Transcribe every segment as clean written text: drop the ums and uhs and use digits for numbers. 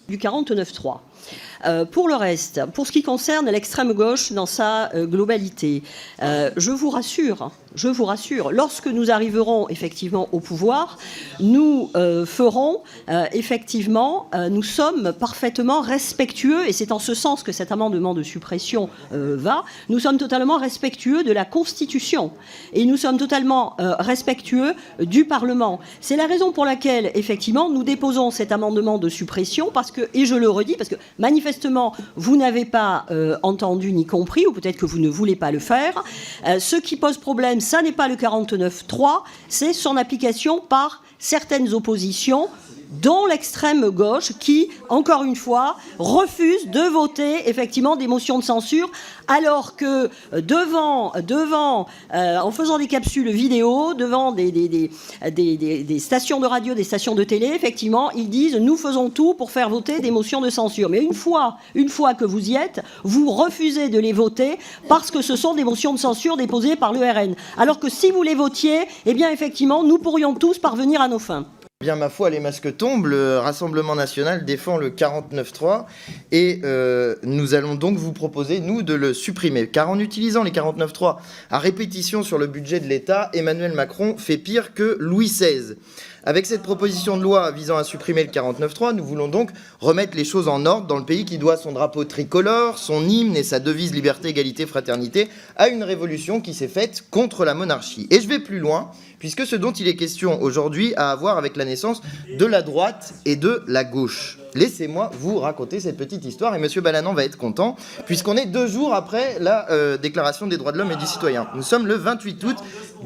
du 49.3. Pour le reste, pour ce qui concerne l'extrême gauche dans sa globalité, je vous rassure, lorsque nous arriverons effectivement au pouvoir, nous ferons effectivement, nous sommes parfaitement respectueux, et c'est en ce sens que cet amendement de suppression va, nous sommes totalement respectueux de la Constitution, et nous sommes totalement respectueux du Parlement. C'est la raison pour laquelle, effectivement, nous déposons cet amendement de suppression, parce que, et je le redis, parce que manifestement, vous n'avez pas entendu ni compris, ou peut-être que vous ne voulez pas le faire. Ce qui pose problème, ça n'est pas le 49.3, c'est son application par certaines oppositions, dont l'extrême gauche, qui, encore une fois, refuse de voter effectivement des motions de censure, alors que en faisant des capsules vidéo, devant des stations de radio, des stations de télé, effectivement, ils disent « nous faisons tout pour faire voter des motions de censure ». Mais une fois que vous y êtes, vous refusez de les voter parce que ce sont des motions de censure déposées par le RN. Alors que si vous les votiez, eh bien, effectivement, nous pourrions tous parvenir à nos fins. Bien, ma foi, les masques tombent, le Rassemblement national défend le 49.3 et nous allons donc vous proposer, nous, de le supprimer. Car en utilisant les 49.3 à répétition sur le budget de l'État, Emmanuel Macron fait pire que Louis XVI. Avec cette proposition de loi visant à supprimer le 49.3, nous voulons donc remettre les choses en ordre dans le pays qui doit son drapeau tricolore, son hymne et sa devise liberté, égalité, fraternité à une révolution qui s'est faite contre la monarchie. Et je vais plus loin, puisque ce dont il est question aujourd'hui a à voir avec la naissance de la droite et de la gauche. Laissez-moi vous raconter cette petite histoire, et M. Balanant va être content, puisqu'on est 2 jours après la Déclaration des droits de l'homme et du citoyen. Nous sommes le 28 août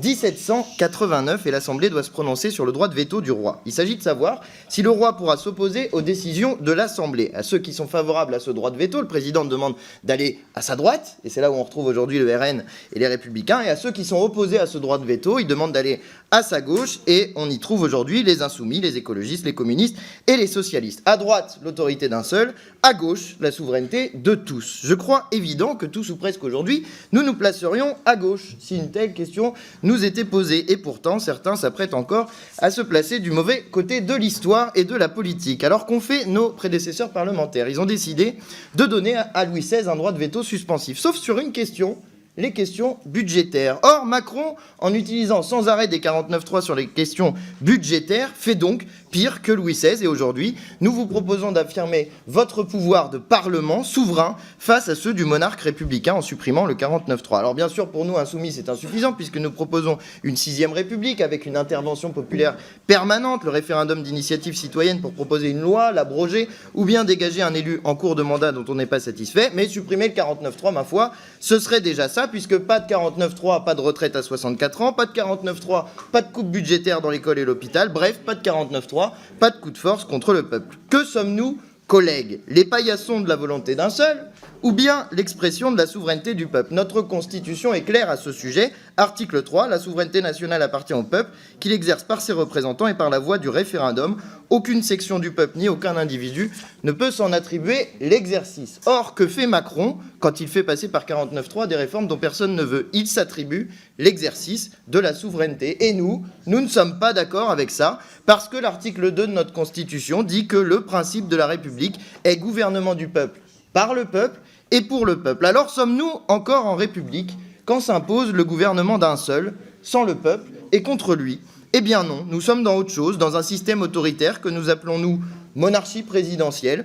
1789, et l'Assemblée doit se prononcer sur le droit de veto du roi. Il s'agit de savoir si le roi pourra s'opposer aux décisions de l'Assemblée. À ceux qui sont favorables à ce droit de veto, le président demande d'aller à sa droite, et c'est là où on retrouve aujourd'hui le RN et les Républicains, et à ceux qui sont opposés à ce droit de veto, il demande d'aller à sa gauche, et on y trouve aujourd'hui les insoumis, les écologistes, les communistes et les socialistes. À droite, l'autorité d'un seul, à gauche, la souveraineté de tous. Je crois évident que tous ou presque aujourd'hui, nous nous placerions à gauche, si une telle question nous était posée. Et pourtant, certains s'apprêtent encore à se placer du mauvais côté de l'histoire et de la politique. Alors qu'ont fait nos prédécesseurs parlementaires? Ils ont décidé de donner à Louis XVI un droit de veto suspensif, sauf sur une question, les questions budgétaires. Or, Macron, en utilisant sans arrêt des 49.3 sur les questions budgétaires, fait donc pire que Louis XVI. Et aujourd'hui, nous vous proposons d'affirmer votre pouvoir de parlement souverain face à ceux du monarque républicain en supprimant le 49.3. Alors bien sûr, pour nous, insoumis, c'est insuffisant, puisque nous proposons une 6e république avec une intervention populaire permanente, le référendum d'initiative citoyenne pour proposer une loi, l'abroger, ou bien dégager un élu en cours de mandat dont on n'est pas satisfait. Mais supprimer le 49.3, ma foi, ce serait déjà ça, puisque pas de 49.3, pas de retraite à 64 ans, pas de 49.3, pas de coupe budgétaire dans l'école et l'hôpital, bref, pas de 49.3, pas de coup de force contre le peuple. Que sommes-nous, collègues? Les paillassons de la volonté d'un seul, ou bien l'expression de la souveraineté du peuple? Notre Constitution est claire à ce sujet. Article 3, la souveraineté nationale appartient au peuple, qu'il exerce par ses représentants et par la voie du référendum. Aucune section du peuple ni aucun individu ne peut s'en attribuer l'exercice. Or, que fait Macron quand il fait passer par 49.3 des réformes dont personne ne veut? Il s'attribue l'exercice de la souveraineté. Et nous ne sommes pas d'accord avec ça, parce que l'article 2 de notre Constitution dit que le principe de la République est gouvernement du peuple par le peuple et pour le peuple. Alors sommes-nous encore en République quand s'impose le gouvernement d'un seul, sans le peuple et contre lui? Eh bien non, nous sommes dans autre chose, dans un système autoritaire que nous appelons, nous, monarchie présidentielle.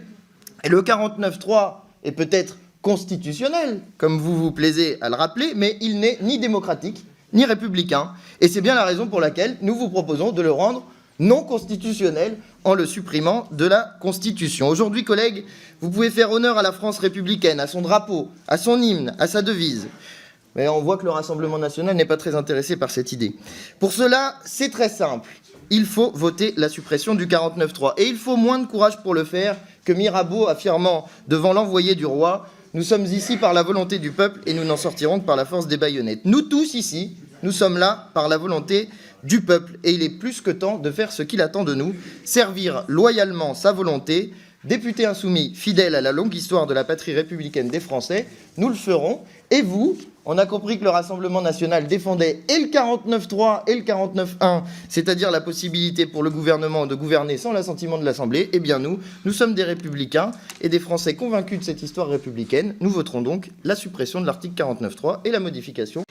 Et le 49.3 est peut-être constitutionnel, comme vous vous plaisez à le rappeler, mais il n'est ni démocratique, ni républicain. Et c'est bien la raison pour laquelle nous vous proposons de le rendre non constitutionnel en le supprimant de la Constitution. Aujourd'hui, collègues, vous pouvez faire honneur à la France républicaine, à son drapeau, à son hymne, à sa devise. Mais on voit que le Rassemblement national n'est pas très intéressé par cette idée. Pour cela, c'est très simple. Il faut voter la suppression du 49.3. Et il faut moins de courage pour le faire que Mirabeau affirmant devant l'envoyé du roi « Nous sommes ici par la volonté du peuple et nous n'en sortirons que par la force des baïonnettes ». Nous tous ici, nous sommes là par la volonté du peuple. Et il est plus que temps de faire ce qu'il attend de nous, servir loyalement sa volonté, députés insoumis, fidèles à la longue histoire de la patrie républicaine des Français, nous le ferons. Et vous, on a compris que le Rassemblement national défendait et le 49.3 et le 49.1, c'est-à-dire la possibilité pour le gouvernement de gouverner sans l'assentiment de l'Assemblée. Eh bien nous sommes des républicains et des Français convaincus de cette histoire républicaine. Nous voterons donc la suppression de l'article 49.3 et la modification